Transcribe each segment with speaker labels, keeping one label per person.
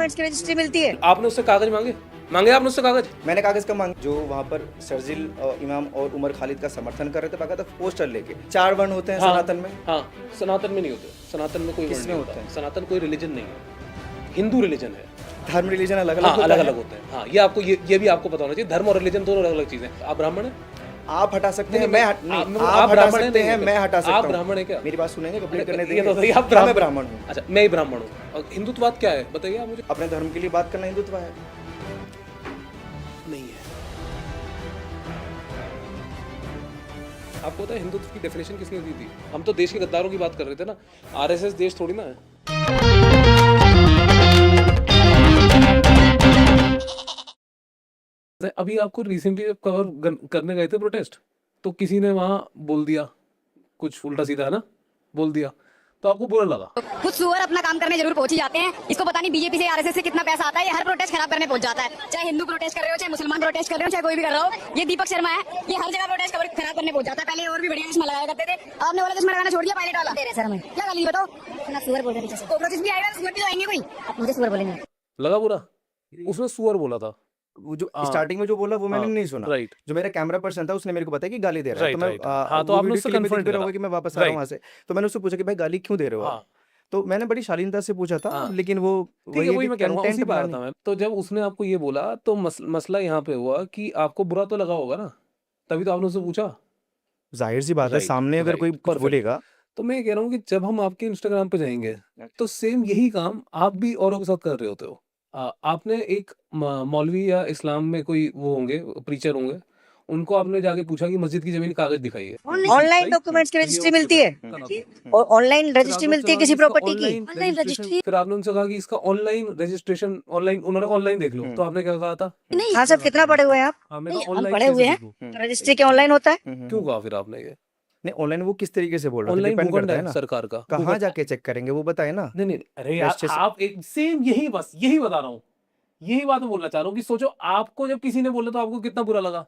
Speaker 1: Documents की registry मिलती है।
Speaker 2: आपने उससे कागज मांगे आपने उससे कागज?
Speaker 3: मैंने कागज का मांग जो वहाँ पर शर्जिल इमाम और उमर खालिद का समर्थन कर रहे थे, बाकायदा पोस्टर लेके। 4 वर्ण होते हैं सनातन में।
Speaker 2: हाँ, सनातन में नहीं होते। सनातन में कोई वर्ण
Speaker 3: किसमें
Speaker 2: नहीं
Speaker 3: होते
Speaker 2: होता।
Speaker 3: हैं?
Speaker 2: सनातन कोई रिलीजन नहीं है, हिंदू रिलीजन है।
Speaker 3: धर्म रिलीजन अलग
Speaker 2: हाँ,
Speaker 3: अलग
Speaker 2: अलग अलग होते हैं। हाँ, ये आपको ये भी आपको पता होना चाहिए। धर्म और रिलीजन दोनों अलग अलग चीजें हैं। आप ब्राह्मण हैं?
Speaker 3: आप हटा सकते हैं,
Speaker 2: नहीं,
Speaker 3: मैं
Speaker 2: आप
Speaker 3: आप हटा
Speaker 2: ब्राह्मण
Speaker 3: सकते
Speaker 2: नहीं
Speaker 3: हैं,
Speaker 2: है।
Speaker 3: मैं हटा सकता हूँ।
Speaker 2: आप ब्राह्मण हैं क्या?
Speaker 3: मेरी बात सुनेंगे, कंप्लीट करने
Speaker 2: ये
Speaker 3: देंगे।
Speaker 2: तो बताइए, आप
Speaker 3: हाँ, मैं ब्राह्मण हूँ।
Speaker 2: अच्छा, मैं ही ब्राह्मण हूँ। और हिंदुत्ववाद क्या है बताइए आप मुझे।
Speaker 3: अपने धर्म के लिए बात करना हिंदुत्व है?
Speaker 2: नहीं है। आपको पता है हिंदुत्व की डेफिनेशन किसने दी थी? हम तो देश के गद्दारों की बात कर रहे थे ना। आरएसएस देश थोड़ी ना है। अभी आपको रिसेंटली कवर करने गए थे प्रोटेस्ट, तो किसी ने वहां बोल दिया कुछ उल्टा सीधा, है ना, बोल दिया, तो आपको बुरा लगा।
Speaker 4: खुद सुअर अपना काम करने जरूर पहुंच ही जाते हैं। इसको पता नहीं बीजेपी से आरएसएस से कितना पैसा आता है। ये हर प्रोटेस्ट खराब करने पहुंच जाता है। चाहे हिंदू प्रोटेस्ट कर रहे हो, चाहे मुसलमान प्रोटेस्ट कर रहे हो, चाहे कोई भी कर रहा हो। ये दीपक शर्मा है, ये हर जगह प्रोटेस्ट खराब करने पहुंच जाता है। पहले और भी बढ़िया चश्मा लगाया करते थे, आपने वाला चश्मा लगाना छोड़ दिया पायलट वाला। तेरे सर में क्या गाली बताओ? अपना सुअर बोल रहे थे। कॉकरोचेस भी आएगा, सुअर भी तो आएंगे। कोई आप मुझे सुअर बोलेंगे?
Speaker 2: लगा बुरा? उसने सुअर बोला था।
Speaker 3: वो जो
Speaker 2: हाँ।
Speaker 3: स्टार्टिंग में जो बोला वो मैंने
Speaker 2: हाँ,
Speaker 3: नहीं सुना।
Speaker 2: राइट।
Speaker 3: जो मेरा कैमरा पर्सन था उसने मेरे को बताया कि गाली दे रहा है। तो मैं
Speaker 2: हाँ, तो
Speaker 3: वो
Speaker 2: आपने
Speaker 3: वीडियो
Speaker 2: उससे
Speaker 3: क्लिप में
Speaker 2: कन्फ्रंट
Speaker 3: दिख रहा होगा
Speaker 2: करा।
Speaker 3: कि मैं वापस आ रहा हूँ
Speaker 2: राइट।
Speaker 3: वहाँ से। तो मैंने उससे पूछा कि भाई गाली क्यों दे रहे हो आप?
Speaker 2: हाँ,
Speaker 3: तो मैंने बड़ी शालीनता से पूछा था,
Speaker 2: हाँ।
Speaker 3: लेकिन वो
Speaker 2: ठीक है, वही मैं कह रहा हूँ, उसी पे आ रहा था मैं। तो जब उसने आपको ये बोला तो मसला यहाँ पे हुआ कि आपको बुरा तो लगा होगा ना, तभी तो आपने उससे पूछा।
Speaker 3: जाहिर सी बात है,
Speaker 2: राइट,
Speaker 3: सामने अगर
Speaker 2: राइट,
Speaker 3: कोई कुछ
Speaker 2: perfect।
Speaker 3: बोलेगा।
Speaker 2: तो मैं ये कह रहा हूँ कि जब हम आपके इंस्टाग्राम पे जाएंगे तो सेम यही काम आप भी औरों के साथ कर रहे होते हो। आपने एक मौलवी या इस्लाम में कोई वो होंगे, प्रीचर होंगे, उनको आपने जाके पूछा कि मस्जिद की जमीन कागज दिखाइए।
Speaker 1: ऑनलाइन डॉक्यूमेंट्स की रजिस्ट्री मिलती है। और ऑनलाइन रजिस्ट्री मिलती है किसी प्रॉपर्टी की।
Speaker 4: Online registry.
Speaker 2: फिर आपने उनसे कहा कि इसका ऑनलाइन रजिस्ट्रेशन ऑनलाइन, उन्होंने कहा ऑनलाइन देख लो, तो आपने क्या कहा था?
Speaker 1: हाँ सर, कितना पढ़े हुए हैं आप?
Speaker 2: हमने
Speaker 4: नहीं,
Speaker 2: कहा
Speaker 4: हम
Speaker 2: ऑनलाइन
Speaker 4: पढ़े
Speaker 2: कैसे
Speaker 4: हुए हैं।
Speaker 2: देखूं?
Speaker 1: तो रजिस्ट्री क्या ऑनलाइन होता है?
Speaker 2: क्यों कहा फिर आपने ये?
Speaker 3: नहीं, ऑनलाइन वो किस तरीके से बोल रहा था,
Speaker 2: ऑनलाइन
Speaker 3: डिपेंड
Speaker 2: भूखंड
Speaker 3: करता है
Speaker 2: है
Speaker 3: ना।
Speaker 2: सरकार का।
Speaker 3: कहाँ जाके चेक करेंगे वो बताए ना।
Speaker 2: नहीं नहीं, अरे यार,
Speaker 3: रजिस्ट्रेशन-
Speaker 2: आप एक सेम यही, बस यही बता रहा हूँ, यही बात मैं बोलना चाह रहा हूँ कि सोचो आपको जब किसी ने बोला तो आपको कितना बुरा लगा,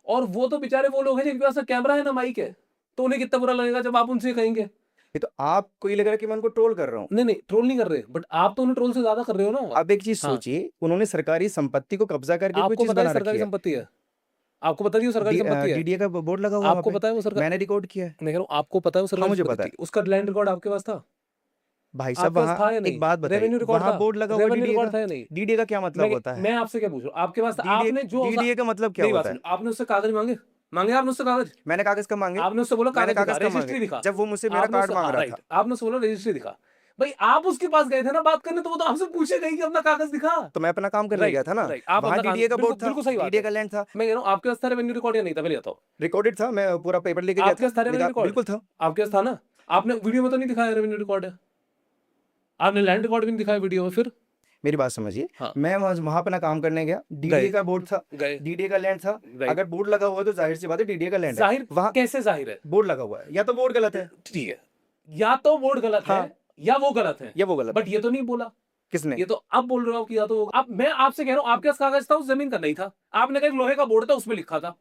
Speaker 2: और वो तो बेचारे वो लोग हैं जिनके पास कैमरा है ना, माइक है, तो उन्हें कितना बुरा लगेगा जब आप उनसे कहेंगे।
Speaker 3: ये तो आपको ये लग रहा है कि मैं उनको ट्रोल कर रहा हूँ।
Speaker 2: नहीं नहीं, ट्रोल नहीं कर रहे, बट आप तो उन्हें ट्रोल से ज्यादा कर रहे हो ना।
Speaker 3: अब एक चीज
Speaker 2: हाँ।
Speaker 3: सोचिए, उन्होंने सरकारी संपत्ति को कब्जा करके कोई
Speaker 2: आपको
Speaker 3: चीज
Speaker 2: पता है
Speaker 3: बना
Speaker 2: सरकारी
Speaker 3: रखी है।
Speaker 2: संपत्ति है? आपको पता नहीं वो सरकारी संपत्ति है?
Speaker 3: डीडीए का बोर्ड लगा हुआ है
Speaker 2: आपको
Speaker 3: वहाँ
Speaker 2: पता है वो
Speaker 3: पे।
Speaker 2: सरकार?
Speaker 3: मैंने रिकॉर्ड किया है।
Speaker 2: मैं कह रहा हूँ आपको पता है वो सरकारी
Speaker 3: मुझे
Speaker 2: संपत्ति
Speaker 3: पता है।
Speaker 2: थी? उसका लैंड रिकॉर्ड आपके पास था?
Speaker 3: भाई साहब,
Speaker 2: आपके पास था
Speaker 3: वहाँ
Speaker 2: या नहीं?
Speaker 3: एक बात बताइए,
Speaker 2: रेवेन्यू रिकॉर्ड
Speaker 3: वहाँ
Speaker 2: था?
Speaker 3: बोर्ड लगा हुआ
Speaker 2: रेवेन्यू
Speaker 3: डीडीए
Speaker 2: रिकॉर्ड था
Speaker 3: का।
Speaker 2: या नहीं?
Speaker 3: डीडीए का क्या मतलब होता है?
Speaker 2: मैं आपसे क्या पूछ रहा हूँ, आपके पास आपने जो
Speaker 3: डीडीए का मतलब क्या
Speaker 2: मेरी
Speaker 3: होता
Speaker 2: बात
Speaker 3: है?
Speaker 2: सुनो, आपने उससे कागज मांगे आपने उससे कागज?
Speaker 3: मैंने कागज का मांगे।
Speaker 2: आपने उससे बोला
Speaker 3: मैंने
Speaker 2: कागज दिखा,
Speaker 3: कागज का
Speaker 2: रजिस्ट्री
Speaker 3: मांगे
Speaker 2: दिखा।
Speaker 3: जब वो मुझसे मेरा
Speaker 2: आपने
Speaker 3: कार्ड
Speaker 2: उससे-
Speaker 3: मांग
Speaker 2: हाँ,
Speaker 3: रहा
Speaker 2: राइट,
Speaker 3: था।
Speaker 2: आपने उससे बोला रजिस्ट्री दिखा। भाई आप उसके पास गए थे ना बात करने, तो वो तो आपसे पूछेगा ही कि अपना कागज दिखा।
Speaker 3: तो मैं अपना काम करने
Speaker 2: राइट,
Speaker 3: गया था ना।
Speaker 2: राइट, आप
Speaker 3: वहाँ
Speaker 2: अपना
Speaker 3: डीडीए का
Speaker 2: बिल्कुल-
Speaker 3: बोर्ड था,
Speaker 2: बिल्कुल सही बात
Speaker 3: डीडीए
Speaker 2: है।
Speaker 3: का लैंड था,
Speaker 2: मैं कह रहा हूँ आपके पास था रेवेन्यू रिकॉर्ड या नहीं था? पहले बताओ।
Speaker 3: रिकॉर्डेड था। मैं पूरा पेपर लेके गया
Speaker 2: आपके पास था रेवेन्यू रिकॉर्ड?
Speaker 3: बिल्कुल था।
Speaker 2: आपके पास था ना? आपने वीडियो में तो नहीं दिखाया रेवेन्यू रिकॉर्ड है? आपने लैंड रिकॉर्ड भी नहीं दिखाया वीडियो में? फिर
Speaker 3: मेरी बात समझिए।
Speaker 2: हाँ।
Speaker 3: मैं वहां अपना काम करने गया, डीडीए
Speaker 2: गए।
Speaker 3: का बोर्ड था,
Speaker 2: गए।
Speaker 3: डीडीए का लैंड था।
Speaker 2: राइट।
Speaker 3: अगर बोर्ड लगा हुआ है तो जाहिर सी बात है डीडीए का लैंड है।
Speaker 2: जाहिर
Speaker 3: वहाँ
Speaker 2: कैसे जाहिर है?
Speaker 3: बोर्ड लगा हुआ है, या तो बोर्ड गलत है
Speaker 2: ठीक है, या तो बोर्ड गलत है
Speaker 3: हाँ।
Speaker 2: या वो गलत है,
Speaker 3: या वो गलत
Speaker 2: बट ये तो नहीं बोला।
Speaker 3: किसने?
Speaker 2: ये तो अब बोल रहे हो कि या तो अब मैं आपसे कह रहा हूँ आपके पास कागज था, उस जमीन का नहीं था। आपने कहा एक लोहे का बोर्ड था, उसमें लिखा था,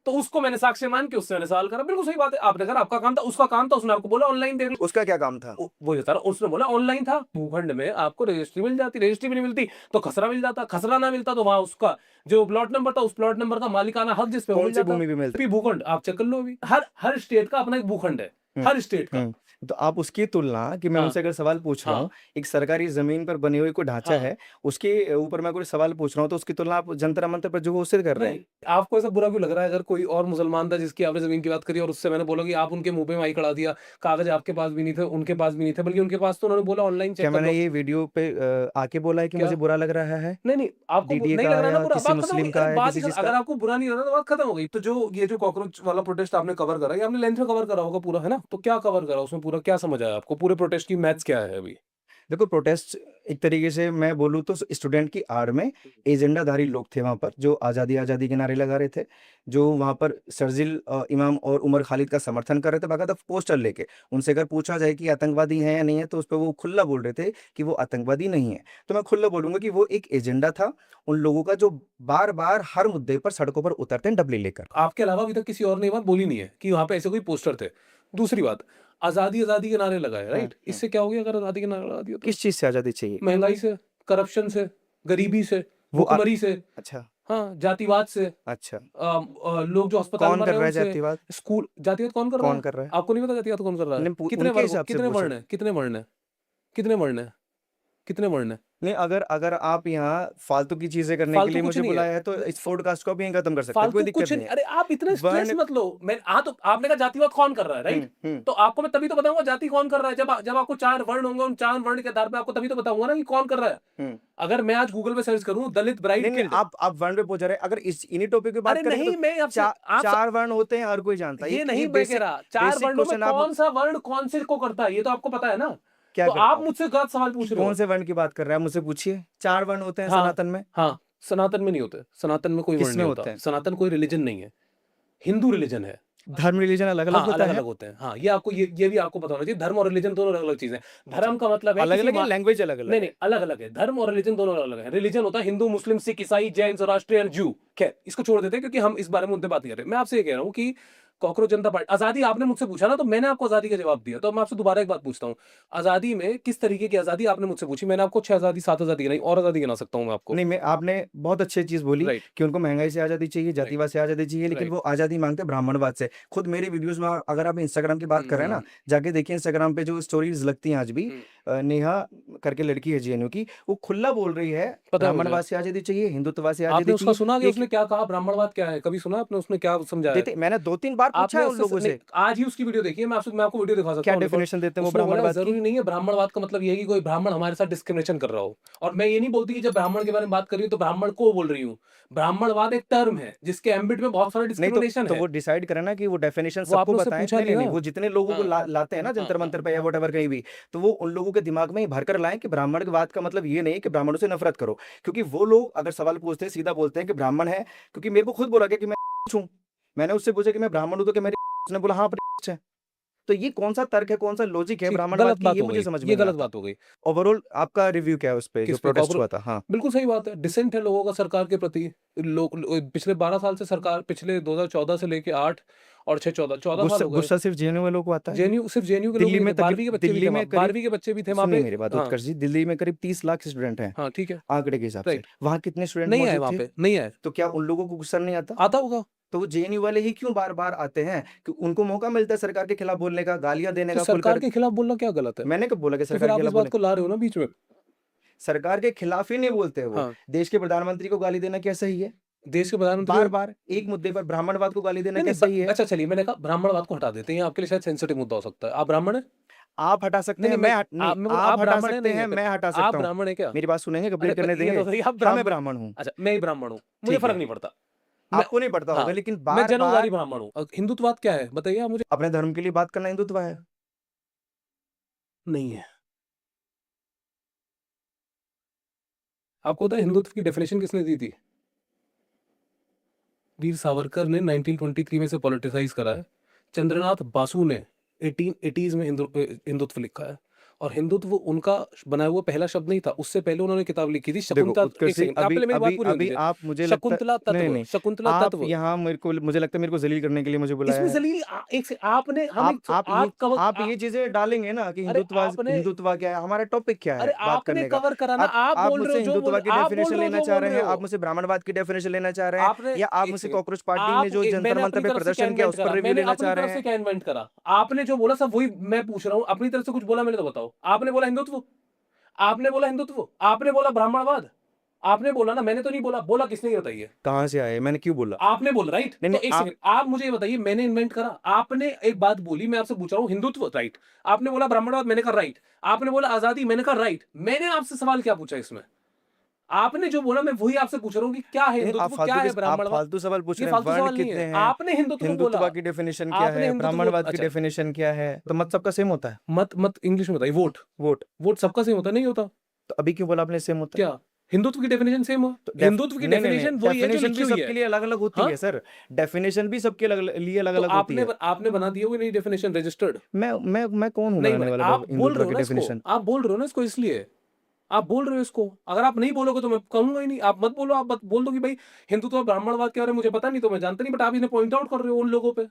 Speaker 2: तो उसको मैंने साक्ष्य मान के उससे मैंने सवाल करा। बिल्कुल सही बात है, आपने कहा आपका काम था, उसका काम था, उसने आपको बोला ऑनलाइन देख लो।
Speaker 3: उसका क्या काम था?
Speaker 2: वो ये था, उसने बोला ऑनलाइन था। भूखंड में आपको रजिस्ट्री मिल जाती, रजिस्ट्री भी नहीं मिलती तो खसरा मिल जाता, खसरा ना मिलता तो वहां उसका जो प्लॉट नंबर था, उस प्लॉट नंबर का मालिकाना हक जिस पे वो
Speaker 3: कौन
Speaker 2: मिल
Speaker 3: सी
Speaker 2: जाता।
Speaker 3: भूमि भी मिलती?
Speaker 2: भूखंड आप चेक कर लो अभी, हर स्टेट का अपना एक भूखंड है, हर स्टेट का।
Speaker 3: तो आप उसकी तुलना कि मैं
Speaker 2: हाँ।
Speaker 3: उनसे अगर सवाल पूछ रहा
Speaker 2: हाँ।
Speaker 3: हूँ, एक सरकारी जमीन पर बनी हुई कोई ढांचा
Speaker 2: हाँ।
Speaker 3: है, उसके ऊपर मैं कोई सवाल पूछ रहा हूँ, तो उसकी तुलना आप जंतर मंतर पर जो घोषित कर रहे हैं।
Speaker 2: नहीं, आपको ऐसा बुरा क्यों लग रहा है? अगर कोई और मुसलमान था जिसकी आपने जमीन की बात करी और उससे मैंने बोला कि आप उनके मुंह पे माइक अड़ा दिया, कागज आपके पास भी नहीं थे, उनके पास भी नहीं थे, बल्कि उनके पास तो उन्होंने बोला ऑनलाइन
Speaker 3: क्या
Speaker 2: चेक कर
Speaker 3: मैंने
Speaker 2: लो।
Speaker 3: ये वीडियो पे आके बोला है कि
Speaker 2: क्या?
Speaker 3: मुझे बुरा लग रहा है?
Speaker 2: नहीं नहीं, आपको
Speaker 3: डीडीए
Speaker 2: नहीं
Speaker 3: का
Speaker 2: लग रहा ना
Speaker 3: या
Speaker 2: बुरा,
Speaker 3: किसी
Speaker 2: बात खत्म हो
Speaker 3: मुस्लिम
Speaker 2: गई।
Speaker 3: का
Speaker 2: अरे
Speaker 3: या
Speaker 2: बात
Speaker 3: किसी
Speaker 2: ही
Speaker 3: चीज
Speaker 2: खत्म, अगर
Speaker 3: का?
Speaker 2: आपको बुरा नहीं लग रहा तो बात खत्म हो गई। तो जो ये जो कॉकरोच वाला प्रोटेस्ट आपने कवर करा, ये आपने लेंथ में कवर करा होगा पूरा, है ना? तो क्या कवर करा उसमें, पूरा क्या समझ आया आपको? पूरे प्रोटेस्ट की मैथ्स क्या है अभी?
Speaker 3: देखो, प्रोटेस्ट एक तरीके से मैं बोलूँ तो स्टूडेंट की आड़ में एजेंडाधारी लोग थे वहाँ पर, जो आज़ादी आज़ादी के नारे लगा रहे थे, जो वहाँ पर शर्जिल इमाम और उमर खालिद का समर्थन कर रहे थे, बाकायदा पोस्टर लेके। उनसे अगर पूछा जाए कि आतंकवादी हैं या नहीं है, तो उस पर वो खुला बोल रहे थे कि वो आतंकवादी नहीं है। तो मैं खुला बोलूंगा कि वो एक एजेंडा था उन लोगों का, जो बार बार हर मुद्दे पर सड़कों पर उतरते हैं डबली लेकर।
Speaker 2: आपके अलावा अभी तक किसी और ने ये बात बोली नहीं है कि वहां पे ऐसे कोई पोस्टर थे। दूसरी बात, आजादी आजादी के नारे लगाए, राइट? इससे क्या हो गया अगर आजादी के नारे लगा दिया तो?
Speaker 3: किस चीज़ से आज़ादी चाहिए?
Speaker 2: महंगाई से, करप्शन से, गरीबी से,
Speaker 3: वो
Speaker 2: भुखमरी से,
Speaker 3: अच्छा
Speaker 2: हाँ, जातिवाद से,
Speaker 3: अच्छा
Speaker 2: लोग जो अस्पताल
Speaker 3: कौन
Speaker 2: में
Speaker 3: कर
Speaker 2: रहे
Speaker 3: रहा है
Speaker 2: उनसे,
Speaker 3: जातिवाद?
Speaker 2: स्कूल जातिवाद कौन कर रहा
Speaker 3: कौन
Speaker 2: है?
Speaker 3: कर रहा है?
Speaker 2: आपको नहीं पता जातिवाद कौन कर रहा है?
Speaker 3: नहीं,
Speaker 2: कितने
Speaker 3: उनके
Speaker 2: वर्ग,
Speaker 3: हिसाब से
Speaker 2: कितने
Speaker 3: पूछ
Speaker 2: वर्ण है, कितने वर्ण है, कितने वर्ण है, कितने वर्ण है?
Speaker 3: नहीं, अगर अगर आप यहाँ फालतू की चीजें करने के
Speaker 2: फालतू
Speaker 3: लिए
Speaker 2: कुछ
Speaker 3: मुझे
Speaker 2: नहीं है।
Speaker 3: बुलाया है तो इस पॉडकास्ट को भी यहीं खत्म कर सकते हैं, कोई
Speaker 2: फालतू
Speaker 3: दिक्कत
Speaker 2: कुछ
Speaker 3: नहीं
Speaker 2: नहीं,
Speaker 3: है।
Speaker 2: अरे आप इतने स्ट्रेस
Speaker 3: वर्ण
Speaker 2: मत लो। मैं तो आपने कहा जातिवाद कौन कर रहा है, राइट? तो आपको मैं तभी तो बताऊंगा जाति कौन कर रहा है, जब आपको 4 वर्ण होंगे, उन 4 वर्ण के आधार पे आपको तभी तो बताऊंगा ना कि कौन कर रहा है। अगर मैं आज गूगल पे सर्च करूं दलित ब्राइड
Speaker 3: नहीं नहीं,
Speaker 2: किल्ड,
Speaker 3: आप वर्ण पे पहुंच रहे हैं। अगर इस इन्हीं टॉपिक पे बात
Speaker 2: अरे
Speaker 3: करें
Speaker 2: नहीं,
Speaker 3: तो
Speaker 2: मैं आपसे आप
Speaker 3: 4 वर्ण होते हैं, हर कोई जानता है।
Speaker 2: ये नहीं मैं कह
Speaker 3: बेसिक
Speaker 2: रहा 4
Speaker 3: बेसिक
Speaker 2: वर्णों में
Speaker 3: क्वेश्चन आप
Speaker 2: कौन सा वर्ण कौन से को करता है, ये तो आपको पता है ना।
Speaker 3: क्या
Speaker 2: तो
Speaker 3: करता
Speaker 2: आप
Speaker 3: है?
Speaker 2: मुझसे गलत सवाल पूछ रहे
Speaker 3: कौन
Speaker 2: हो।
Speaker 3: से वर्ण की बात कर रहे हैं, मुझसे पूछिए। 4 वर्ण होते हैं
Speaker 2: हाँ
Speaker 3: सनातन में।
Speaker 2: हाँ, सनातन में नहीं होते, सनातन में कोई वर्ण
Speaker 3: किसमें
Speaker 2: नहीं
Speaker 3: होते
Speaker 2: होता।
Speaker 3: हैं?
Speaker 2: सनातन कोई रिलीजन नहीं है, हिंदू रिलीजन है।
Speaker 3: धर्म रिलीजन अलग अलग
Speaker 2: हाँ,
Speaker 3: होता
Speaker 2: अलग
Speaker 3: है।
Speaker 2: अलग होते हैं। हाँ, ये आपको ये भी आपको पता होना चाहिए। धर्म और रिलीजन दोनों अलग अलग चीजें हैं। धर्म का मतलब है
Speaker 3: अलग
Speaker 2: किसी
Speaker 3: अलग है, लैंग्वेज अलग अलग
Speaker 2: नहीं नहीं, अलग अलग है। धर्म और रिलीजन दोनों अलग अलग है। रिलीजन होता है हिंदू, मुस्लिम, सिख, ईसाई, जैन, ज़ोरास्ट्रियन, जू। खैर, इसको छोड़ देते हैं क्योंकि हम इस बारे में मुद्दे बात कर रहे हैं। मैं आपसे ये कह रहा हूँ कि कॉकरोच जनता पार्टी, आजादी आपने मुझसे पूछा ना, तो मैंने आपको आजादी का जवाब दिया। तो मैं आपसे दोबारा एक बात पूछता हूँ, आजादी में किस तरीके की आजादी आपने मुझसे पूछी, मैंने आपको 6 आजादी 7 आजादी गिनाई, और आजादी गिना सकता हूँ मैं आपको।
Speaker 3: नहीं, मैं आपने बहुत अच्छी चीज बोली
Speaker 2: राइट,
Speaker 3: कि उनको महंगाई से आजादी चाहिए, जातिवाद से आजादी चाहिए, लेकिन
Speaker 2: राइट।
Speaker 3: वो आजादी मांगते हैं ब्राह्मणवाद से। खुद मेरे वीडियोस में अगर आप इंस्टाग्राम की बात कर रहे हैं ना, जाके देखिए इंस्टाग्राम पे जो स्टोरीज लगती हैं आज भी, नेहा करके लड़की है जेएनयू की, वो खुला बोल रही है
Speaker 2: पता है मुझे।
Speaker 3: ब्राह्मणवाद से आजादी चाहिए, हिंदुत्ववाद से
Speaker 2: आपने
Speaker 3: आजादी
Speaker 2: उसका
Speaker 3: चाहिए।
Speaker 2: सुना कि
Speaker 3: ये
Speaker 2: उसने क्या कहा, ब्राह्मणवाद क्या है? कभी सुना आपने उसने क्या समझाया है?
Speaker 3: देते मैंने 2-3 बार पूछा
Speaker 2: आपने
Speaker 3: है उन
Speaker 2: उससे
Speaker 3: लोगों
Speaker 2: नहीं,
Speaker 3: से,
Speaker 2: आज ही उसकी वीडियो देखिए। मैं आपको वीडियो दिखा सकता
Speaker 3: क्या
Speaker 2: हूँ, रिकॉर्ड।
Speaker 3: डेफिनेशन देते हैं वो
Speaker 2: उसने बोला
Speaker 3: ब्राह्मणवाद की।
Speaker 2: जरूरी नहीं है, ब्राह्मणवाद का मतलब ये है कि कोई ब्राह्मण हमारे साथ डिस्क्रिमिनेशन कर रहा हो। और मैं ये नहीं बोलती कि जब ब्राह्मण के बारे में बात कर रही हूँ तो ब्राह्मण को बोल रही हूँ। ब्राह्मणवाद एक टर्म है जिसके एम्बिट में बहुत सारा
Speaker 3: नहीं
Speaker 2: डिस्क्रिमिनेशन
Speaker 3: तो
Speaker 2: है।
Speaker 3: वो डिसाइड करे ना कि वो डेफिनेशन
Speaker 2: वो
Speaker 3: सबको
Speaker 2: आपने उससे
Speaker 3: बताएं।
Speaker 2: पूछा
Speaker 3: नहीं नहीं
Speaker 2: नहीं
Speaker 3: नहीं,
Speaker 2: ना।
Speaker 3: वो जितने लोगों को
Speaker 2: हाँ,
Speaker 3: लाते हैं ना जंतर
Speaker 2: हाँ,
Speaker 3: मंतर पे या
Speaker 2: हाँ।
Speaker 3: वोटेवर कहीं भी, तो वो उन लोगों के दिमाग में ही भर कर लाएं कि ब्राह्मणवाद का मतलब ये नहीं है कि ब्राह्मणों से नफरत करो। क्योंकि वो लोग अगर सवाल पूछते हैं सीधा बोलते हैं कि ब्राह्मण है, क्योंकि मेरे को खुद बोला गया कि मैं हूं। मैंने उससे पूछा कि मैं ब्राह्मण हूं तो क्या मेरे उसने बोला हाँ है। तो ये कौन सा तर्क है, कौन सा लॉजिक है
Speaker 2: ठीक,
Speaker 3: ब्राह्मणवाद
Speaker 2: गलत
Speaker 3: की,
Speaker 2: बात
Speaker 3: ये
Speaker 2: हो
Speaker 3: मुझे
Speaker 2: गई,
Speaker 3: समझ में
Speaker 2: ये
Speaker 3: नहीं
Speaker 2: गलत
Speaker 3: आता।
Speaker 2: बात हो गई।
Speaker 3: ओवरऑल आपका रिव्यू क्या है उस पे जो
Speaker 2: किस पे?
Speaker 3: प्रोटेस्ट हुआ था? हाँ,
Speaker 2: बिल्कुल सही बात है, डिसेंट है लोगों का सरकार के प्रति। पिछले 12 साल से सरकार, पिछले 2014 से लेके 8 और 6 14 साल हो गए।
Speaker 3: गुस्सा सिर्फ जेएनयू वालों को आता है।
Speaker 2: जेएनयू, सिर्फ जेएनयू के लोग
Speaker 3: दिल्ली
Speaker 2: नहीं
Speaker 3: में
Speaker 2: थे, 12वीं के बच्चे भी थे
Speaker 3: दिल्ली
Speaker 2: वहाँ,
Speaker 3: में करीब
Speaker 2: 12वीं के बच्चे भी थे वहाँ
Speaker 3: सुनिए
Speaker 2: पे।
Speaker 3: मेरी बात
Speaker 2: हाँ
Speaker 3: उत्कर्ष जी, दिल्ली में करीब 30 लाख स्टूडेंट हैं
Speaker 2: हाँ, ठीक है,
Speaker 3: आंकड़े के हिसाब से।
Speaker 2: राइट।
Speaker 3: वहाँ कितने स्टूडेंट
Speaker 2: नहीं आए
Speaker 3: मौजूद
Speaker 2: वहाँ
Speaker 3: थे?
Speaker 2: पे, नहीं आए।
Speaker 3: तो क्या उन लोगों को गुस्सा नहीं आता?
Speaker 2: आता होगा।
Speaker 3: तो वो जेएनयू वाले ही क्यों बार बार आते हैं कि उनको मौका मिलता है सरकार के खिलाफ बोलने का, गालियां देने
Speaker 2: तो
Speaker 3: का
Speaker 2: सरकार
Speaker 3: खुलकर।
Speaker 2: के खिलाफ बोलना क्या गलत है?
Speaker 3: मैंने कब बोला कि
Speaker 2: तो फिर
Speaker 3: सरकार के
Speaker 2: आप इस
Speaker 3: खिलाफ
Speaker 2: बात
Speaker 3: बोले?
Speaker 2: को ला रहे हो ना बीच में।
Speaker 3: सरकार के खिलाफ ही नहीं बोलते वो।
Speaker 2: हाँ,
Speaker 3: देश के प्रधानमंत्री को गाली देना क्या सही है?
Speaker 2: देश के प्रधानमंत्री
Speaker 3: बार बार एक मुद्दे पर ब्राह्मणवाद को गाली देना
Speaker 2: नहीं
Speaker 3: क्या
Speaker 2: नहीं,
Speaker 3: सही है?
Speaker 2: अच्छा चलिए, मैंने कहा ब्राह्मणवाद को हटा देते हैं, आपके लिए शायद सेंसिटिव मुद्दा हो सकता है। आप ब्राह्मण हैं?
Speaker 3: आप हटा सकते
Speaker 2: नहीं
Speaker 3: हैं,
Speaker 2: नहीं,
Speaker 3: नहीं,
Speaker 2: मैं
Speaker 3: आप हटा
Speaker 2: ब्राह्मण है
Speaker 3: सकते
Speaker 2: नहीं
Speaker 3: हैं,
Speaker 2: है,
Speaker 3: मैं हटा
Speaker 2: आप
Speaker 3: सकता हूँ।
Speaker 2: ब्राह्मण है क्या?
Speaker 3: मेरी बात सुनेंगे,
Speaker 2: अरे
Speaker 3: कंप्लीट करने
Speaker 2: ये तो
Speaker 3: देंगे?
Speaker 2: सही, आप
Speaker 3: हाँ, मैं
Speaker 2: ब्राह्मण,
Speaker 3: ब्राह्मण हूँ।
Speaker 2: अच्छा मैं ही ब्राह्मण हूँ, मुझे
Speaker 3: ठीक
Speaker 2: फर्क
Speaker 3: है,
Speaker 2: नहीं पड़ता। मैं,
Speaker 3: आपको नहीं पड़ता होगा,
Speaker 2: हाँ,
Speaker 3: लेकिन
Speaker 2: मैं
Speaker 3: बार
Speaker 2: जन्मधारी
Speaker 3: बार
Speaker 2: ब्राह्मण हूँ। हिंदुत्ववाद क्या है बताइए आप मुझे।
Speaker 3: अपने धर्म के लिए बात करना हिंदुत्व है?
Speaker 2: नहीं है। आपको पता है हिंदुत्व की डेफिनेशन किसने दी थी? वीर सावरकर ने 1923 में से पॉलिटिसाइज करा है। चंद्रनाथ बासु ने 1880s में हिंदुत्व लिखा है। और हिंदुत्व उनका बनाया हुआ पहला शब्द नहीं था, उससे पहले उन्होंने किताब लिखी थी
Speaker 3: देखो
Speaker 2: शकुंतला।
Speaker 3: उत्कर्ष
Speaker 2: एक
Speaker 3: जी,
Speaker 2: सेकंड, आप पहले मेरी बात पूरी होने
Speaker 3: अभी
Speaker 2: दीजिए।
Speaker 3: आप मुझे लगता
Speaker 2: शकुंतला
Speaker 3: नहीं
Speaker 2: तत्व,
Speaker 3: नहीं,
Speaker 2: शकुंतला
Speaker 3: आप
Speaker 2: तत्व।
Speaker 3: यहाँ मेरे को मुझे लगता है मेरे को जलील करने के लिए मुझे बुलाया
Speaker 2: इसमें
Speaker 3: है।
Speaker 2: जलील एक से आपने हम
Speaker 3: आप ये चीजें डालेंगे ना कि
Speaker 2: अरे
Speaker 3: हिंदुत्व क्या है, हमारा टॉपिक क्या है
Speaker 2: अरे
Speaker 3: बात
Speaker 2: आपने
Speaker 3: करने का?
Speaker 2: कवर करा ना, आप
Speaker 3: आप
Speaker 2: बोल रहे
Speaker 3: मुझसे
Speaker 2: हो जो
Speaker 3: हिंदुत्व
Speaker 2: बोल,
Speaker 3: की
Speaker 2: आप बोल
Speaker 3: डेफिनेशन
Speaker 2: रहे हो
Speaker 3: लेना
Speaker 2: जो
Speaker 3: चाह
Speaker 2: बोल
Speaker 3: रहे
Speaker 2: रहे
Speaker 3: हैं,
Speaker 2: हो
Speaker 3: आप मुझसे ब्राह्मणवाद की डेफिनेशन लेना चाह रहे हैं,
Speaker 2: आपने।
Speaker 3: या आप
Speaker 2: एक
Speaker 3: मुझसे
Speaker 2: सेकंड,
Speaker 3: कांग्रेस पार्टी
Speaker 2: आप
Speaker 3: ने जो जंतर
Speaker 2: मैंने
Speaker 3: मंतर
Speaker 2: अपनी
Speaker 3: पे
Speaker 2: तरफ से क्या
Speaker 3: प्रदर्शन किया
Speaker 2: इन्वेंट
Speaker 3: उस पर
Speaker 2: करा,
Speaker 3: रिव्यू
Speaker 2: मैंने
Speaker 3: लेना
Speaker 2: अपनी
Speaker 3: चाह
Speaker 2: तरफ
Speaker 3: रहे
Speaker 2: से
Speaker 3: हैं?
Speaker 2: क्या इन्वेंट करा? आपने जो बोला सब वही मैं पूछ रहा हूँ, अपनी तरफ से कुछ बोला मैंने तो बताओ। आपने बोला हिंदुत्व, आपने बोला हिंदुत्व, आपने बोला ब्राह्मणवाद, आपने बोला ना, मैंने तो नहीं बोला। बोला किसने ये बताइए?
Speaker 3: कहाँ से आए, मैंने क्यों बोला?
Speaker 2: आपने बोला, राइट?
Speaker 3: नहीं
Speaker 2: तो
Speaker 3: नहीं,
Speaker 2: एक
Speaker 3: आप
Speaker 2: सेकंड, आप मुझे ये बताइए, मैंने इन्वेंट करा? आपने एक बात बोली, मैं आपसे पूछ रहा हूँ हिंदुत्व, राइट? आपने बोला ब्राह्मणवाद, मैंने कहा राइट। आपने बोला आजादी, मैंने कहा राइट। मैंने आपसे सवाल क्या पूछा इसमें? आपने जो बोला मैं वही आपसे पूछ रहा हूँ कि क्या है हिंदुत्व, क्या है
Speaker 3: आप
Speaker 2: ब्राह्मणवाद।
Speaker 3: फालतू सवाल पूछ
Speaker 2: ये
Speaker 3: रहे हैं।
Speaker 2: फालतू
Speaker 3: वर्ण
Speaker 2: सवाल नहीं
Speaker 3: कितने
Speaker 2: है,
Speaker 3: हैं,
Speaker 2: आपने हिंदुत्व बोला।
Speaker 3: हिंदुत्व की डेफिनेशन क्या
Speaker 2: आपने
Speaker 3: है,
Speaker 2: हिंदुत्व
Speaker 3: ब्राह्मणवाद की
Speaker 2: अच्छा,
Speaker 3: डेफिनेशन क्या है? तो मत सबका सेम होता है?
Speaker 2: मत इंग्लिश में बताइए। वोट,
Speaker 3: वोट
Speaker 2: वोट सबका सेम होता नहीं होता।
Speaker 3: तो अभी क्यों बोला आपने सेम होता है?
Speaker 2: क्या हिंदुत्व की डेफिनेशन सेम हो?
Speaker 3: तो
Speaker 2: हिंदुत्व की
Speaker 3: नहीं नहीं नहीं,
Speaker 2: डेफिनेशन वही है जो
Speaker 3: डेफिनेशन
Speaker 2: लिखी
Speaker 3: भी
Speaker 2: हुई
Speaker 3: सबके
Speaker 2: है।
Speaker 3: लिए अलग अलग होती
Speaker 2: हाँ?
Speaker 3: है सर। डेफिनेशन भी सबके लिए अलग
Speaker 2: तो
Speaker 3: अलग होती है।
Speaker 2: आपने बना दिया हुई नई डेफिनेशन, रजिस्टर्ड।
Speaker 3: मैं कौन हूँ
Speaker 2: नहीं
Speaker 3: बनाने वाला
Speaker 2: आप बोल रहे
Speaker 3: हिंदुत्व
Speaker 2: हो
Speaker 3: की
Speaker 2: ना इसको,
Speaker 3: डेफिनेशन?
Speaker 2: आप बोल रहे हो ना इसको, इसलिए आप बोल रहे हो इसको। अगर आप नहीं बोलोगे तो मैं कहूंगा ही नहीं। आप मत बोलो, आप बोल दो कि भाई हिंदुत्व ब्राह्मणवाद के बारे में मुझे पता नहीं, तो मैं जानता नहीं, बट आप इन्हें पॉइंट आउट कर रहे हो उन लोगों पे।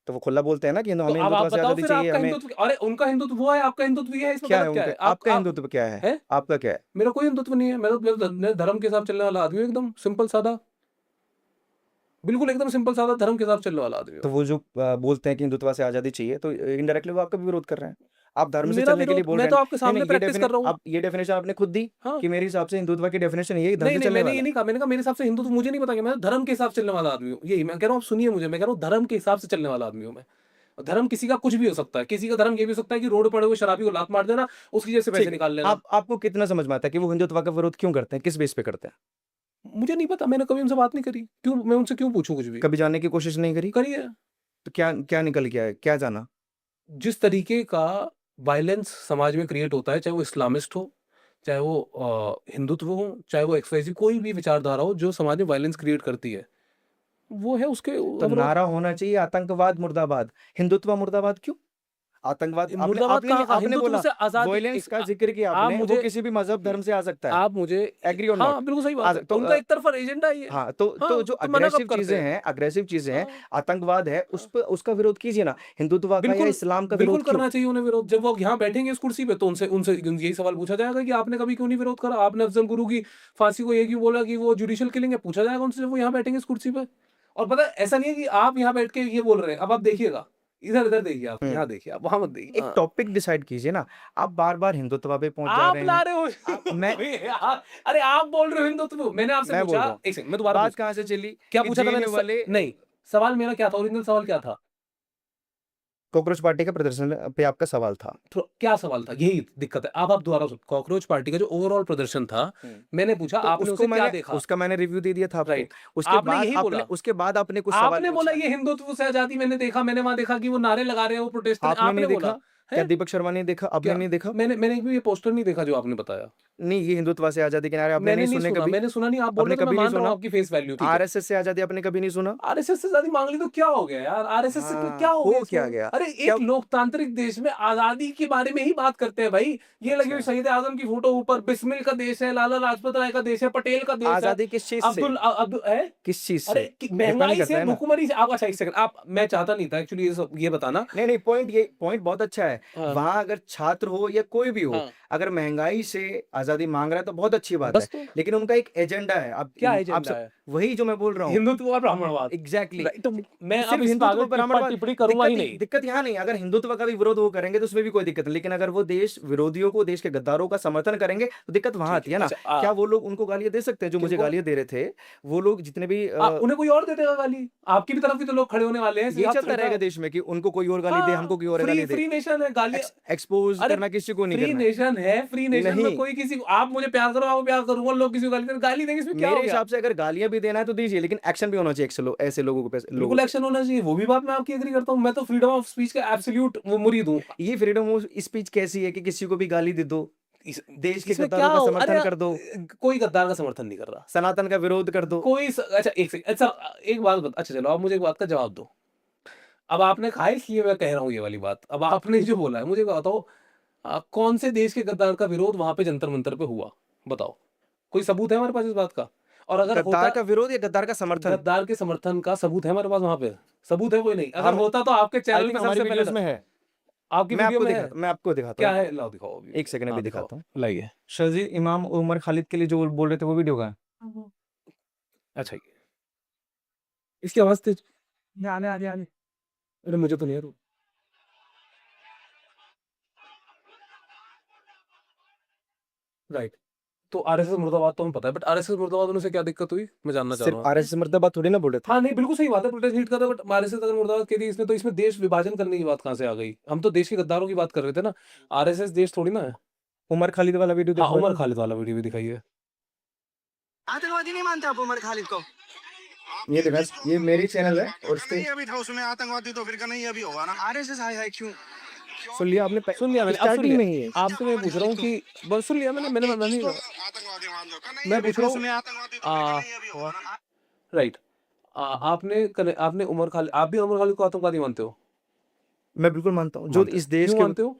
Speaker 3: तो वो खुला बोलते हैं ना कि
Speaker 2: तो
Speaker 3: हमें
Speaker 2: अब आप
Speaker 3: हिंदुत्व से
Speaker 2: बताओ
Speaker 3: आजादी
Speaker 2: फिर
Speaker 3: चाहिए,
Speaker 2: आपका
Speaker 3: हमें
Speaker 2: हिंदुत्व, अरे उनका हिंदुत्व वो है, आपका हिंदुत्व ये है, इसमें
Speaker 3: क्या है
Speaker 2: गलत क्या
Speaker 3: उनका,
Speaker 2: है? आप
Speaker 3: आपका हिंदुत्व क्या है,
Speaker 2: है?
Speaker 3: आपका क्या है?
Speaker 2: मेरा कोई हिंदुत्व नहीं है, मैं धर्म के हिसाब चलने वाला आदमी हूँ, एकदम सिंपल सादा, बिल्कुल एकदम सिंपल सादा धर्म के हिसाब चलने वाला आदमी हूँ।
Speaker 3: तो वो जो बोलते हैं कि हिंदुत्व से आजादी चाहिए, तो इनडायरेक्टली वो आपका भी विरोध कर रहे हैं। आप धर्म से
Speaker 2: मेरा
Speaker 3: चलने के लिए
Speaker 2: विरोध,
Speaker 3: बोल
Speaker 2: मैं
Speaker 3: रहे
Speaker 2: तो
Speaker 3: हैं।
Speaker 2: आपके
Speaker 3: नहीं
Speaker 2: सामने
Speaker 3: नहीं,
Speaker 2: प्रैक्टिस कर रहा हूँ।
Speaker 3: आप ये डेफिनेशन आपने खुद दी
Speaker 2: हाँ।
Speaker 3: कि मेरे हिसाब से हिंदुत्व की डेफिनेशन यही धर्म से
Speaker 2: नहीं,
Speaker 3: चलने
Speaker 2: मैंने
Speaker 3: वाला
Speaker 2: ये
Speaker 3: है।
Speaker 2: नहीं कहा, मैंने कहा मेरे हिसाब से हिंदुत्व मुझे नहीं बताया, मैं धर्म के हिसाब से चलने वाला आदमी हूँ, यही मैं कह रहा हूँ। आप सुनिए मुझे, मैं कह रहा हूँ धर्म के हिसाब से चलने वाला आदमी हूँ मैं। धर्म किसी का कुछ भी हो सकता है, किसी का धर्म ये भी हो सकता है कि रोड पड़े हुए शराबी को लात मार देना, उसकी जेब से पैसे
Speaker 3: ठीक है,
Speaker 2: निकाल लेना।
Speaker 3: आपको कितना समझ में आता है कि वो हिंदुत्व का विरोध क्यों करते हैं, किस बेस पे करते हैं?
Speaker 2: मुझे नहीं पता, मैंने कभी उनसे बात नहीं करी, क्यों मैं उनसे क्यों पूछूं कुछ भी?
Speaker 3: कभी जानने की कोशिश नहीं करी?
Speaker 2: करिए।
Speaker 3: तो क्या क्या निकल गया है, क्या जाना?
Speaker 2: जिस तरीके का वायलेंस समाज में क्रिएट होता है, चाहे वो इस्लामिस्ट हो, चाहे वो हिंदुत्व हो, चाहे वो एक्सवाइजी कोई भी विचारधारा हो जो समाज में वायलेंस क्रिएट करती है, वो है उसके
Speaker 3: तो
Speaker 2: अवरोध।
Speaker 3: नारा होना चाहिए आतंकवाद मुर्दाबाद, हिंदुत्व मुर्दाबाद क्यों? आतंकवाद आपने
Speaker 2: मुर्दाबाद
Speaker 3: आपने
Speaker 2: कहाँ कहा?
Speaker 3: आपने
Speaker 2: हिंदुत्व
Speaker 3: बोला
Speaker 2: से आजादी,
Speaker 3: वॉयलेंस
Speaker 2: एक
Speaker 3: का जिक्र किया
Speaker 2: आप
Speaker 3: आपने, वो
Speaker 2: मुझे,
Speaker 3: किसी भी मजहब धर्म से आ सकता है।
Speaker 2: आप मुझे,
Speaker 3: एग्री और
Speaker 2: हाँ
Speaker 3: नॉट?
Speaker 2: बिल्कुल सही बात है,
Speaker 3: तो
Speaker 2: उनका एक तरफा एजेंडा ही है।
Speaker 3: हाँ, तो
Speaker 2: हाँ,
Speaker 3: जो
Speaker 2: तो मना कब
Speaker 3: अग्रेसिव
Speaker 2: करते
Speaker 3: चीजें
Speaker 2: हैं?
Speaker 3: हैं, अग्रेसिव चीजें हैं,
Speaker 2: हाँ,
Speaker 3: आतंकवाद है, उस
Speaker 2: हाँ।
Speaker 3: पर उसका विरोध कीजिए ना। हिंदुत्व का या
Speaker 2: बिल्कुल,
Speaker 3: इस्लाम का
Speaker 2: बिल्कुल
Speaker 3: विरोध क्यों?
Speaker 2: करना चाहिए उन्हें विरोध। जब वो यहाँ बैठेंगे इस कुर्सी पे, तो उनसे उनसे यही सवाल पूछा जाएगा कि आपने कभी क्यों नहीं विरोध करा? आपने अफजल गुरु की फांसी को ये क्यों बोला कि वो जुडिशियल किलिंग है? पूछा जाएगा उनसे जब वो यहाँ बैठेंगे इस कुर्सी पे। और पता है, ऐसा नहीं है कि आप यहाँ बैठ के ये बोल रहे हैं, अब आप देखिएगा, इधर-इधर देखिए, आप
Speaker 3: हम्म।
Speaker 2: यहाँ देखिए, आप वहाँ मत देखिए।
Speaker 3: एक टॉपिक डिसाइड कीजिए ना। आप बार बार हिंदुत्व पे पहुंच जा
Speaker 2: आप
Speaker 3: रहे
Speaker 2: ला
Speaker 3: हैं।
Speaker 2: रहे हो
Speaker 3: मैं
Speaker 2: अबे यार, अरे आप बोल रहे हो हिंदुत्व, मैंने आपसे
Speaker 3: मैं बोल
Speaker 2: पूछा,
Speaker 3: रहा हूँ,
Speaker 2: एक सेकंड मैं दोबारा
Speaker 3: बात
Speaker 2: पूछता,
Speaker 3: कहाँ से चली
Speaker 2: क्या
Speaker 3: कि
Speaker 2: पूछा था
Speaker 3: जेएनयू
Speaker 2: मैंने?
Speaker 3: वाले
Speaker 2: नहीं, सवाल मेरा क्या था? ओरिजिनल सवाल क्या था?
Speaker 3: कॉकरोच पार्टी का प्रदर्शन पे आपका सवाल था।
Speaker 2: तो क्या सवाल था? यही दिक्कत है। अब आप दोबारा सुन, कॉकरोच पार्टी का जो ओवरऑल प्रदर्शन था, मैंने पूछा,
Speaker 3: तो
Speaker 2: आपने
Speaker 3: उसको
Speaker 2: उसे क्या
Speaker 3: मैंने
Speaker 2: देखा?
Speaker 3: उसका मैंने रिव्यू दे दिया था आपको।
Speaker 2: राइट,
Speaker 3: उसके
Speaker 2: आपने
Speaker 3: बाद
Speaker 2: यही
Speaker 3: आपने
Speaker 2: बोला,
Speaker 3: उसके बाद आपने कुछ सवाल
Speaker 2: आपने बोला
Speaker 3: पूछा।
Speaker 2: ये हिंदुत्व से आजादी, मैंने देखा, मैंने वहां देखा कि वो नारे लगा रहे हैं, वो प्रोटेस्ट कर रहे हैं,
Speaker 3: आपने
Speaker 2: आपने
Speaker 3: नहीं
Speaker 2: बोला
Speaker 3: देखा? क्या
Speaker 2: है?
Speaker 3: दीपक शर्मा ने देखा? आपने
Speaker 2: क्या
Speaker 3: नहीं देखा?
Speaker 2: मैंने भी ये पोस्टर नहीं देखा जो आपने बताया।
Speaker 3: नहीं, ये हिंदुत्व से आजादी के नारे आपने
Speaker 2: मैंने
Speaker 3: नहीं
Speaker 2: नहीं
Speaker 3: सुने
Speaker 2: सुना,
Speaker 3: कभी?
Speaker 2: मैंने सुना नहीं, आप बोल
Speaker 3: आपने
Speaker 2: रहे हो तो मैं
Speaker 3: कभी नहीं
Speaker 2: मान रहा हूँ
Speaker 3: सुना?
Speaker 2: आपकी फेस वैल्यू, ठीक है।
Speaker 3: आरएसएस से आजादी आपने कभी नहीं सुना?
Speaker 2: आरएसएस से आजादी मांग ली तो क्या हो गया यार? आरएसएस से
Speaker 3: हाँ,
Speaker 2: क्या हो गया
Speaker 3: हो क्या
Speaker 2: इसमें?
Speaker 3: गया?
Speaker 2: अरे
Speaker 3: क्या
Speaker 2: एक लोकतांत्रिक देश में आजादी के बारे में ही बात करते हैं भाई। ये लगी हुई
Speaker 3: अच्छा,
Speaker 2: शहीद आजम की फोटो ऊपर, बिस्मिल का देश है, लाला लाजपत राय का देश है, पटेल का देश है,
Speaker 3: आजादी किस चीज से?
Speaker 2: अब्दुल है।
Speaker 3: किस चीज
Speaker 2: अरे
Speaker 3: से? डिपेंड
Speaker 2: महंगाई
Speaker 3: करता
Speaker 2: से,
Speaker 3: है ना।
Speaker 2: भुखमरी से। आप अच्छा एक सेकंड, आप, मैं चाहता नहीं था एक्चुअली ये बताना।
Speaker 3: नहीं नहीं, पॉइंट बहुत अच्छा है।
Speaker 2: हाँ,
Speaker 3: वहां अगर छात्र हो या कोई भी हो,
Speaker 2: हाँ,
Speaker 3: अगर महंगाई से आजादी मांग रहा है तो बहुत अच्छी बात है।
Speaker 2: बस तो
Speaker 3: लेकिन उनका एक एजेंडा है। आप
Speaker 2: क्या
Speaker 3: आप
Speaker 2: एजेंडा
Speaker 3: सब
Speaker 2: है?
Speaker 3: वही जो मैं बोल रहा हूँ।
Speaker 2: हिंदुत्व और ब्राह्मणवाद।
Speaker 3: एग्जैक्टली।
Speaker 2: राइट, तो मैं अब
Speaker 3: सिर्फ
Speaker 2: इस
Speaker 3: हिंदुत्व
Speaker 2: पर
Speaker 3: पर ब्राह्मणवाद,
Speaker 2: टिप्पणी करूंगा ही नहीं।
Speaker 3: दिक्कत यहाँ नहीं। अगर हिंदुत्व का भी विरोध वो करेंगे तो उसमें भी कोई दिक्कत नहीं। लेकिन अगर वो देश विरोधियों को, देश के गद्दारों का समर्थन करेंगे तो दिक्कत वहां
Speaker 2: ठीक
Speaker 3: आती
Speaker 2: है,
Speaker 3: है ना।
Speaker 2: अच्छा
Speaker 3: क्या वो लोग उनको गालियां दे सकते हैं जो मुझे
Speaker 2: किनको?
Speaker 3: गालियां दे रहे थे? वो लोग जितने भी
Speaker 2: उन्हें कोई और दे देगा गाली। आपकी भी तरफ भी तो लोग खड़े होने वाले हैं,
Speaker 3: ये
Speaker 2: आप
Speaker 3: चलता
Speaker 2: समझा?
Speaker 3: रहेगा देश में कि उनको कोई और गाली दे, हमको कोई और गाली दे।
Speaker 2: फ्री नेशन है, गाली
Speaker 3: एक्सपोज
Speaker 2: अरे
Speaker 3: करना किसी को नहीं
Speaker 2: फ्री
Speaker 3: करना।
Speaker 2: नेशन है, फ्री नेशन में
Speaker 3: नहीं,
Speaker 2: कोई किसी को, आप मुझे प्यार करो, आप प्यार करूंगा, लोग किसी को गाली देंगे, इसमें क्या हो
Speaker 3: मेरे
Speaker 2: गया?
Speaker 3: हिसाब से अगर गालियां भी देना है तो दीजिए, लेकिन एक्शन भी होना चाहिए ऐसे लोगों को
Speaker 2: बिल्कुल एक्शन होना चाहिए, वो भी बात मैं आपकी एग्री करता हूँ। मैं तो फ्रीडम ऑफ स्पीच का एब्सोल्यूट वो मुरीद हूँ।
Speaker 3: ये फ्रीडम ऑफ स्पीच कैसी है कि किसी को भी गाली दे दो, देश के
Speaker 2: इसमें
Speaker 3: गद्दारों
Speaker 2: क्या
Speaker 3: का
Speaker 2: हो,
Speaker 3: समर्थन कर दो,
Speaker 2: कोई गद्दार का समर्थन नहीं कर रहा,
Speaker 3: सनातन का विरोध कर दो।
Speaker 2: अच्छा एक सेकंड, अच्छा एक बात अच्छा चलो, आप मुझे एक बात का जवाब दो। अब आपने कहा इसलिए मैं कह रहा हूँ ये वाली बात। अब आपने जो बोला है, मुझे बताओ, कौन से देश के गद्दार का विरोध वहां पे जंतर मंतर पे हुआ? बताओ, कोई सबूत है हमारे पास इस बात का? और अगर
Speaker 3: गद्दार
Speaker 2: होता,
Speaker 3: का विरोध या गद्दार का समर्थन?
Speaker 2: गद्दार के समर्थन का सबूत है हमारे पास वहां पे? सबूत है कोई नहीं? अगर होता तो आपके
Speaker 3: आई
Speaker 2: चैनल
Speaker 3: थिंक
Speaker 2: पे
Speaker 3: हमारी
Speaker 2: सबसे
Speaker 3: वीडियोस
Speaker 2: पहले,
Speaker 3: में है।
Speaker 2: आपकी वीडियो में है?
Speaker 3: मैं आपको दिखाता
Speaker 2: क्या
Speaker 3: हूँ।
Speaker 2: है, लाओ दिखाओ अभी।
Speaker 3: एक सेकंड
Speaker 2: हाँ,
Speaker 3: अभी
Speaker 2: दिखाओ,
Speaker 3: दिखाता हूँ।
Speaker 2: लाइए।
Speaker 3: शर्जील इमाम उमर खालिद के लिए जो बोल रहे थे वो वीडियो का है।
Speaker 2: अच्छा ये इसकी आवाज तेज, आने आने आने, अरे मुझे तो नहीं है। राइट, तो आरएसएस मुर्दाबाद तो हमें पता है, बट आरएसएस मुर्दाबाद होने से क्या दिक्कत हुई, मैं जानना चाह रहा
Speaker 3: सिर्फ
Speaker 2: हूँ।
Speaker 3: आरएसएस मुर्दाबाद थोड़ी ना बोल रहे थे।
Speaker 2: हाँ नहीं, बिल्कुल सही बात है, प्रोटेस्ट हीट कर रहा है, बट आरएसएस अगर मुर्दाबाद कह दी इसमें, तो इसमें देश विभाजन करने की बात कहाँ से आ गई? हम तो देश के गद्दारों की बात कर रहे थे ना, आरएसएस देश थोड़ी ना है।
Speaker 3: उमर खालिद वाला वीडियो
Speaker 2: हाँ,
Speaker 3: देखो।
Speaker 2: उमर खालिद वाला वीडियो भी दिखाइए।
Speaker 5: आतंकवादी नहीं मानते आप उमर खालिद को?
Speaker 3: ये देखा, ये मेरी चैनल है और इस पे
Speaker 5: नहीं अभी था उसमें आतंकवादी, तो फिर का नहीं अभी होगा ना। आरएसएस है क्यों?
Speaker 3: सुन लिया आपने?
Speaker 2: सुन लिया मैंने, अब सुन
Speaker 3: स्टार्टिंग में
Speaker 2: लिया।
Speaker 3: ही है।
Speaker 2: आपसे मैं पूछ रहा हूँ कि बस सुन लिया मैंने नहीं कहा।
Speaker 5: आतंकवादी मान लो का नहीं
Speaker 2: मैं
Speaker 5: अभी
Speaker 2: पूछ रहा
Speaker 5: था
Speaker 2: हूँ,
Speaker 5: उसमें आतंकवादी, तो फिर का नहीं अभी होगा ना।
Speaker 2: राइट, आपने उमर खालिद, आप भी उमर खालिद को आतंकवादी मानते हो?
Speaker 3: मैं बिल्कुल मानता हूँ। जो
Speaker 2: मानते हो।
Speaker 3: इस देश
Speaker 2: क्यों
Speaker 3: के
Speaker 2: मानते हो?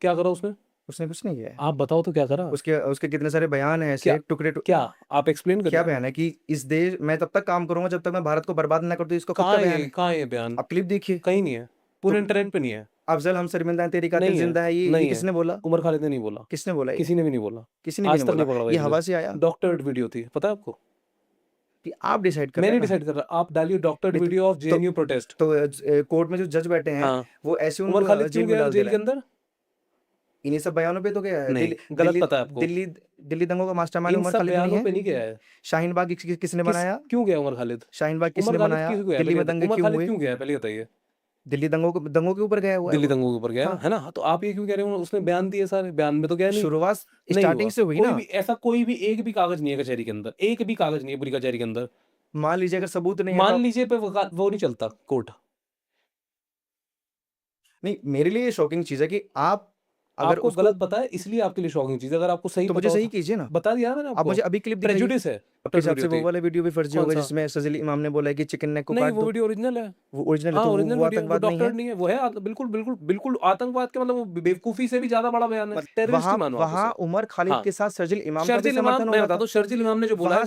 Speaker 2: क्या करा उसने?
Speaker 3: उसने कुछ नहीं किया है।
Speaker 2: आप बताओ तो क्या करा?
Speaker 3: उसके उसके कितने सारे बयान हैं ऐसे
Speaker 2: क्या
Speaker 3: टुकड़े
Speaker 2: क्या आप एक्सप्लेन
Speaker 3: क्या
Speaker 2: करिए।
Speaker 3: बयान है कि इस देश मैं तब तक काम करूंगा जब तक मैं भारत को बर्बाद ना कर दूं, इसको खुद का
Speaker 2: कहाँ
Speaker 3: बयान
Speaker 2: है
Speaker 3: है।
Speaker 2: कहाँ है बयान?
Speaker 3: आप क्लिप देखिए,
Speaker 2: कहीं नहीं है, पूरे
Speaker 3: तो
Speaker 2: इंटरनेट पे नहीं है।
Speaker 3: अफजल हम शर्मिंदा है, तेरी कातिल
Speaker 2: नहीं है,
Speaker 3: जिंदा है, ये
Speaker 2: नहीं है।
Speaker 3: किसने बोला?
Speaker 2: उमर खालिद ने नहीं बोला,
Speaker 3: किसने बोला ये?
Speaker 2: किसी ने भी नहीं बोला,
Speaker 3: किसी ने भी
Speaker 2: आज
Speaker 3: नहीं
Speaker 2: तक नहीं
Speaker 3: बोला।
Speaker 2: पकड़ा गया
Speaker 3: ये
Speaker 2: किसी
Speaker 3: हवा
Speaker 2: से।
Speaker 3: से आया
Speaker 2: डॉक्टर्ड वीडियो थी, पता है आपको?
Speaker 3: कि आप डिसाइड कर
Speaker 2: मैं
Speaker 3: रहे
Speaker 2: नहीं
Speaker 3: हैं ना।
Speaker 2: डिसाइड कर रहा, आप डालिए डॉक्टर्ड
Speaker 3: नहीं तो
Speaker 2: video of JNU protest.
Speaker 3: Court में जो जज बैठे हैं
Speaker 2: हाँ,
Speaker 3: वो ऐसे
Speaker 2: उमर
Speaker 3: उनको
Speaker 2: खालिद
Speaker 3: जेल
Speaker 2: क्यों
Speaker 3: में
Speaker 2: गया
Speaker 3: डाल दे
Speaker 2: जेल
Speaker 3: रहे
Speaker 2: के
Speaker 3: हैं।
Speaker 2: अंदर?
Speaker 3: इन्हीं सब बयानों पे तो गया है।
Speaker 2: नहीं,
Speaker 3: दिल्ली
Speaker 2: गलत
Speaker 3: दिल्ली
Speaker 2: पता है आपको।
Speaker 3: दिल्ली दिल्ली दंगों का मास्टरमाइंड
Speaker 2: इन
Speaker 3: उमर
Speaker 2: सब
Speaker 3: खालिद नहीं
Speaker 2: बयानों
Speaker 3: है।
Speaker 2: पे नहीं गया है।
Speaker 3: शाहीन बाग किसने
Speaker 2: किस
Speaker 3: बनाया?
Speaker 2: क्यों गया उमर खालिद?
Speaker 3: शाहीन बाग
Speaker 2: उमर
Speaker 3: किसने
Speaker 2: खालिद
Speaker 3: बनाया?
Speaker 2: क्यों गया
Speaker 3: दिल्ली
Speaker 2: पहले
Speaker 3: में
Speaker 2: बताइए?
Speaker 3: दंगे
Speaker 2: उमर
Speaker 3: क्यों
Speaker 2: खालिद
Speaker 3: हुए?
Speaker 2: क्यों गया पहले बताइए?
Speaker 3: दिल्ली दंगों के ऊपर गया हुआ है
Speaker 2: दिल्ली
Speaker 3: वो।
Speaker 2: दंगों के ऊपर गया
Speaker 3: हाँ,
Speaker 2: है ना? तो आप ये क्यों कह रहे हो उसने बयान दिए सारे? बयान में तो गया नहीं।
Speaker 3: शुरुआत
Speaker 2: नहीं
Speaker 3: स्टार्टिंग
Speaker 2: हुआ
Speaker 3: से हुई
Speaker 2: कोई
Speaker 3: ना।
Speaker 2: भी ऐसा, कोई भी एक भी कागज नहीं है कचहरी के अंदर, एक भी कागज नहीं है पूरी कचहरी के अंदर।
Speaker 3: मान लीजिए अगर सबूत नहीं है तो
Speaker 2: मान लीजिए पे वो नहीं चलता कोर्ट।
Speaker 3: नहीं, मेरे लिए ये शॉकिंग चीज है कि आप अगर
Speaker 2: आपको
Speaker 3: उसको
Speaker 2: गलत पता है इसलिए आपके लिए शॉकिंग चीज है, अगर आपको सही
Speaker 3: तो
Speaker 2: पता
Speaker 3: मुझे सही
Speaker 2: होता
Speaker 3: कीजिए ना।
Speaker 2: बता दिया ना मैंने
Speaker 3: आप
Speaker 2: आपको।
Speaker 3: मुझे अभी क्लिप दिखाइए।
Speaker 2: प्रेजुडिस है,
Speaker 3: आपके हिसाब से
Speaker 2: वीडियो
Speaker 3: वो
Speaker 2: थी।
Speaker 3: वाला वीडियो भी फर्जी
Speaker 2: कौन
Speaker 3: होगा
Speaker 2: सा?
Speaker 3: जिसमें सजील इमाम ने बोला है कि चिकन नेक को
Speaker 2: नहीं
Speaker 3: काट
Speaker 2: वो
Speaker 3: दो।
Speaker 2: वीडियो ओरिजिनल है।
Speaker 3: वो ओरिजिनल है
Speaker 2: हाँ
Speaker 3: तो
Speaker 2: ओरिजिनल
Speaker 3: वो
Speaker 2: वीडियो, वो
Speaker 3: आतंकवाद नहीं
Speaker 2: डॉक्टर
Speaker 3: है।
Speaker 2: नहीं है, वो है बिल्कुल बिल्कुल बिल्कुल आतंकवाद के मतलब वो बेवकूफी से भी ज्यादा बड़ा बयान है। टेररिस्ट ही
Speaker 3: वहां
Speaker 2: मानो आप
Speaker 3: वहां
Speaker 2: उसे।
Speaker 3: उमर खालिद
Speaker 2: हाँ,
Speaker 3: के साथ शर्जिल इमाम का भी
Speaker 2: शर्जिल इमाम
Speaker 3: समर्थन हो
Speaker 2: मैं
Speaker 3: रहा
Speaker 2: बता
Speaker 3: था।
Speaker 2: दूं, शर्जिल इमाम ने जो बोला है
Speaker 3: वहां
Speaker 2: वो